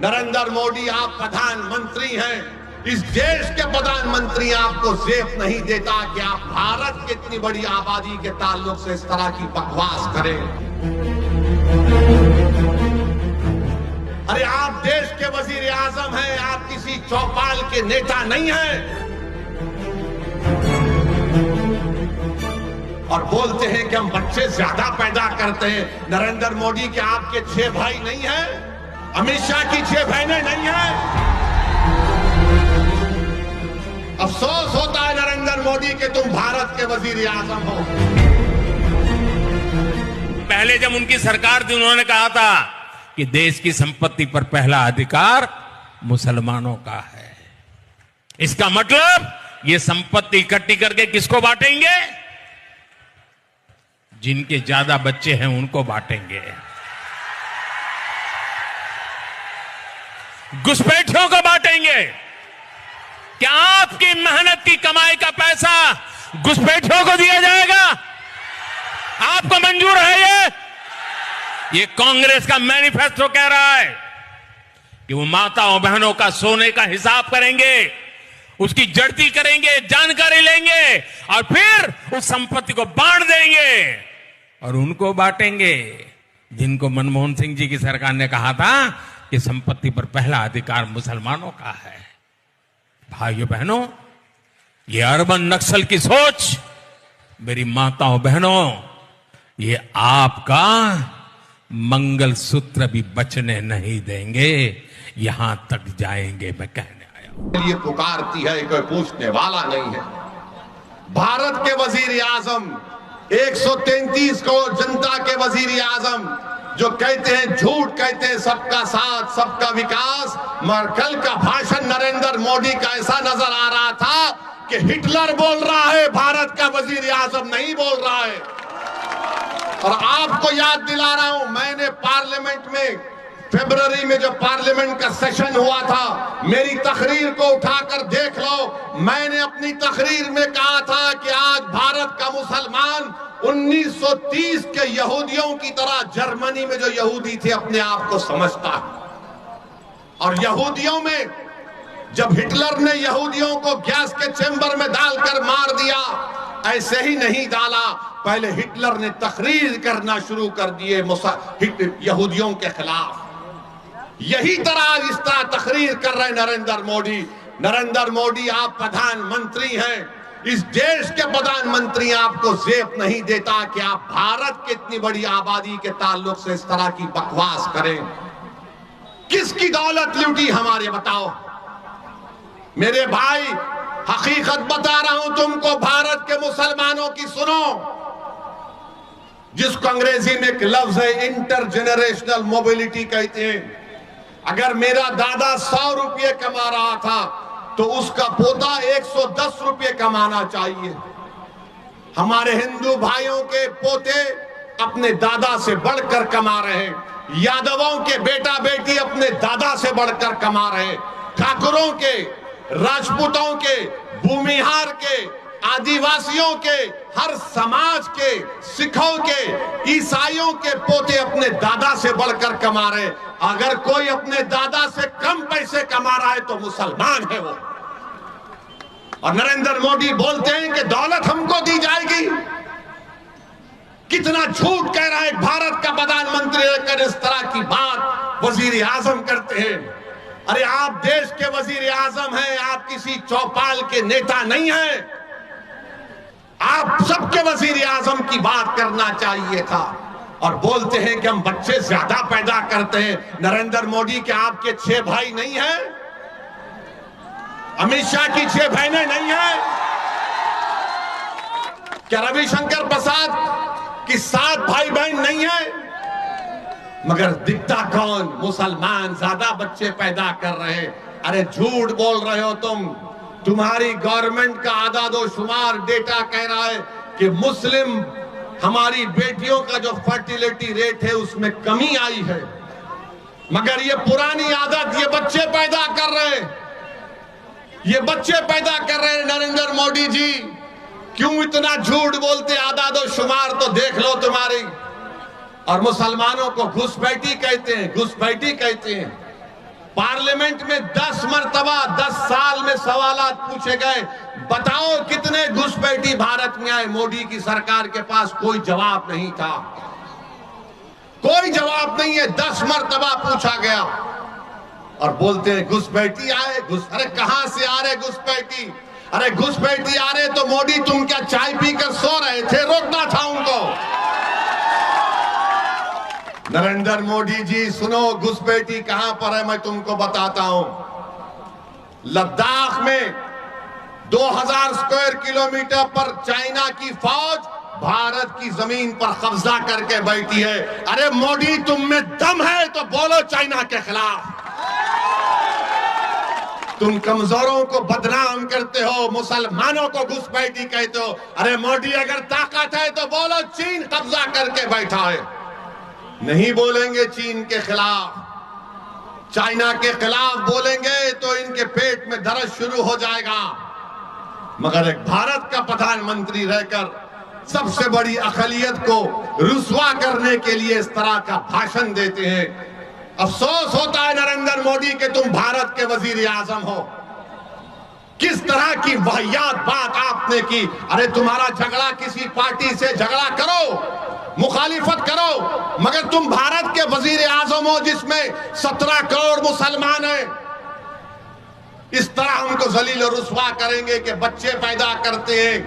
नरेंद्र मोदी आप प्रधानमंत्री हैं, इस देश के प्रधानमंत्री आपको जेब नहीं देता कि आप भारत की इतनी बड़ी आबादी के ताल्लुक से इस तरह की बकवास करें। अरे आप देश के वजीर आजम हैं, आप किसी चौपाल के नेता नहीं हैं। और बोलते हैं कि हम बच्चे ज्यादा पैदा करते हैं। नरेंद्र मोदी के आपके 6 भाई नहीं हैं? अमित शाह की 6 बहनें नहीं हैं? अफसोस होता है नरेंद्र मोदी के तुम भारत के वजीर आजम हो। पहले जब उनकी सरकार थी उन्होंने कहा था कि देश की संपत्ति पर पहला अधिकार मुसलमानों का है। इसका मतलब ये संपत्ति इकट्ठी करके किसको बांटेंगे? जिनके ज्यादा बच्चे हैं उनको बांटेंगे, घुसपैठियों को बांटेंगे। क्या आपकी मेहनत की कमाई का पैसा घुसपैठियों को दिया जाएगा? आपको मंजूर है? ये कांग्रेस का मैनिफेस्टो कह रहा है कि वो माताओं बहनों का सोने का हिसाब करेंगे, उसकी जड़ती करेंगे, जानकारी लेंगे और फिर उस संपत्ति को बांट देंगे। और उनको बांटेंगे जिनको मनमोहन सिंह जी की सरकार ने कहा था कि संपत्ति पर पहला अधिकार मुसलमानों का है। भाइयों बहनों, ये अर्बन नक्सल की सोच, मेरी माताओं बहनों, ये आपका मंगलसूत्र भी बचने नहीं देंगे, यहां तक जाएंगे। मैं कहने आया हूं, ये पुकारती है, कोई पूछने वाला नहीं है। भारत के वजीर आजम, 133 करोड़ जनता के वजीर आजम जो कहते हैं, झूठ कहते हैं सबका साथ सबका विकास, मगर कल का भाषण नरेंद्र मोदी का ऐसा नजर आ रहा था कि हिटलर बोल रहा है, भारत का वजीर आजम नहीं बोल रहा है। और आपको याद दिला रहा हूं, मैंने पार्लियामेंट में फरवरी में जो पार्लियामेंट का सेशन हुआ था, मेरी तकरीर को उठाकर देख लो। मैंने अपनी तकरीर में कहा था कि आज भारत का मुसलमान 1930 के यहूदियों की तरह जर्मनी में जो यहूदी थे अपने आप को समझता है। और यहूदियों में जब हिटलर ने यहूदियों को गैस के चेंबर में डालकर मार दिया, ऐसे ही नहीं डाला, पहले हिटलर ने तकरीर करना शुरू कर दिए यहूदियों के खिलाफ। यही तरह इस तरह तकरीर कर रहे नरेंद्र मोदी। नरेंद्र मोदी आप प्रधानमंत्री हैं, इस देश के प्रधानमंत्री आपको जेब नहीं देता कि आप भारत की इतनी बड़ी आबादी के ताल्लुक से इस तरह की बकवास करें। किसकी दौलत लूटी हमारे, बताओ मेरे भाई। हकीकत बता रहा हूं तुमको, भारत के मुसलमानों की सुनो, जिसको अंग्रेजी में एक लफ्ज है इंटरजेनरेशनल मोबिलिटी कहते हैं। अगर मेरा दादा 100 रुपये कमा रहा था तो उसका पोता 110 रुपये कमाना चाहिए। हमारे हिंदू भाइयों के पोते अपने दादा से बढ़कर कमा रहे हैं, यादवों के बेटा बेटी अपने दादा से बढ़कर कमा रहे हैं, ठाकुरों के, राजपूतों के, भूमिहार के, आदिवासियों के, हर समाज के, सिखों के, ईसाइयों के पोते अपने दादा से बढ़कर कमा रहे। अगर कोई अपने दादा से कम पैसे कमा रहा है तो मुसलमान है वो। और नरेंद्र मोदी बोलते हैं कि दौलत हमको दी जाएगी। कितना झूठ कह रहा है भारत का प्रधानमंत्री लेकर इस तरह की बात वजीर आजम करते हैं। अरे आप देश के वजीर आजम हैं, आप किसी चौपाल के नेता नहीं हैं। आप सबके वजीर आजम की बात करना चाहिए था। और बोलते हैं कि हम बच्चे ज्यादा पैदा करते हैं। नरेंद्र मोदी के आपके 6 भाई नहीं हैं? अमित शाह की 6 बहनें नहीं हैं? क्या रविशंकर प्रसाद की 7 भाई बहन नहीं है? मगर दिखता कौन? मुसलमान ज्यादा बच्चे पैदा कर रहे हैं। अरे झूठ बोल रहे हो तुम। तुम्हारी गवर्नमेंट का आदादोशुमार डेटा कह रहा है कि मुस्लिम हमारी बेटियों का जो फर्टिलिटी रेट है उसमें कमी आई है। मगर ये पुरानी आदत, ये बच्चे पैदा कर रहे हैं, ये बच्चे पैदा कर रहे हैं। नरेंद्र मोदी जी क्यों इतना झूठ बोलते? आदादोशुमार तो देख लो तुम्हारी। और मुसलमानों को घुसपैठी कहते हैं, घुसपैठी कहते हैं। पार्लियामेंट में 10 मरतबा 10 साल में सवालात पूछे गए, बताओ कितने घुसपैठी भारत में आए। मोदी की सरकार के पास कोई जवाब नहीं था, कोई जवाब नहीं है। 10 मरतबा पूछा गया और बोलते हैं घुसपैठी आए। अरे कहां से आ रहे घुसपैठी? अरे घुसपैठी आ रहे तो मोदी तुम क्या चाय पीकर सो रहे थे? रोकना था उनको। नरेंद्र मोदी जी सुनो, घुसपैठी कहां पर है मैं तुमको बताता हूं। लद्दाख में 2000 स्क्वायर किलोमीटर पर चाइना की फौज भारत की जमीन पर कब्जा करके बैठी है। अरे मोदी तुम में दम है तो बोलो चाइना के खिलाफ। तुम कमजोरों को बदनाम करते हो, मुसलमानों को घुसपैठी कहते हो। अरे मोदी अगर ताकत है तो बोलो चीन कब्जा करके बैठा है। नहीं बोलेंगे चीन के खिलाफ, चाइना के खिलाफ बोलेंगे तो इनके पेट में दर्द शुरू हो जाएगा। मगर एक भारत का प्रधानमंत्री रहकर सबसे बड़ी अकलियत को रुस्वा करने के लिए इस तरह का भाषण देते हैं। अफसोस होता है नरेंद्र मोदी कि तुम भारत के वजीर आजम हो। किस तरह की वाहियात बात आपने की। अरे तुम्हारा झगड़ा किसी पार्टी से झगड़ा करो, मुखालिफत करो, मगर तुम भारत के वजीर आजम हो जिसमें 17 करोड़ मुसलमान हैं। इस तरह हमको जलील और रुस्वा करेंगे कि बच्चे पैदा करते हैं।